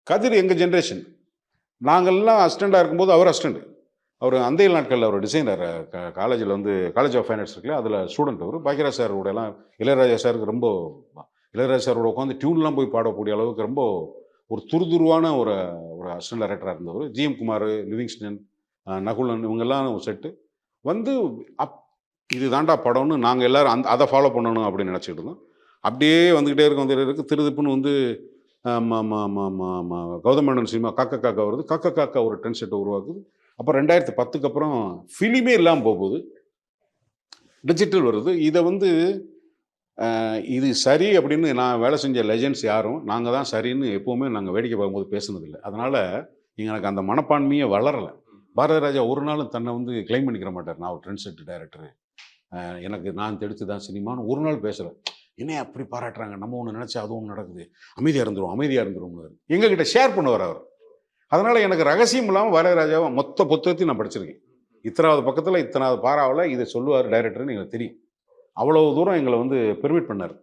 கதிர் எங்கள் ஜென்ரேஷன். நாங்கள்லாம் அசிஸ்டண்டாக இருக்கும்போது அவர் அசிஸ்டண்ட். அவர் அந்தைய நாட்களில் அவர் டிசைனர் காலேஜில் வந்து காலேஜ் ஆஃப் ஃபைன் ஆர்ட்ஸ் இருக்குல்ல, அதில் ஸ்டூடெண்ட் அவர். பாக்யராஜ் சாரோட எல்லாம் இளையராஜா சாருக்கு ரொம்ப இளையராஜா சாரோட உட்காந்து டியூன்லாம் போய் பாடக்கூடிய அளவுக்கு ரொம்ப ஒரு துருதுருவான ஒரு ஒரு அசிஸ்டன்ட் டைரக்டராக இருந்தவர். ஜிஎம் குமார், லிவிங்ஸ்டன், நகுலன் இவங்கெல்லாம் ஒரு செட்டு வந்து இது தாண்டா படம்னு நாங்கள் எல்லாரும் அதை ஃபாலோ பண்ணணும் அப்படின்னு நினச்சிக்கிட்டு இருந்தோம். அப்படியே வந்துக்கிட்டே இருக்கு திருதுப்புன்னு வந்து கௌதம் மேனன் சினிமா காக்க காக்கா வருது. காக்க காக்கா ஒரு ட்ரெண்ட் செட்டை உருவாக்குது. அப்புறம் 2010க்கு அப்புறம் ஃபிலிமே இல்லாமல் போகுது. டிஜிட்டல் வருது. இதை வந்து இது சரி அப்படின்னு நான் வேலை செஞ்ச லெஜெண்ட்ஸ் யாரும் நாங்கள் தான் சரின்னு எப்போவுமே நாங்கள் வேடிக்கை பார்க்கும்போது பேசுனதில்லை. அதனால் எனக்கு அந்த மனப்பான்மையே வளரலை. பாரதி ராஜா ஒரு நாளும் தன்னை வந்து கிளைம் பண்ணிக்கிற மாட்டார். நான் ஒரு ட்ரெண்ட் செட் டைரக்டரு, எனக்கு நான் தெரிச்சு தான் சினிமான்னு ஒரு நாள் பேசலை. என்ன அப்படி பாராட்டுறாங்க, நம்ம ஒன்று நினச்சா அது ஒன்று நடக்குது, அமைதியாக இருந்துரும் எங்ககிட்ட ஷேர் பண்ணுவார் அவர். அதனால் எனக்கு ரகசியம் இல்லாமல் பாரதி ராஜாவை மொத்த புத்தகத்தையும் நான் படிச்சிருக்கேன். இத்தனாவது பக்கத்தில் இத்தனாவது பாராவில் இதை சொல்லுவார் டைரக்டர்னு எங்களுக்கு தெரியும். அவ்வளவு தூரம் எங்களை வந்து பெர்மிட் பண்ணார்.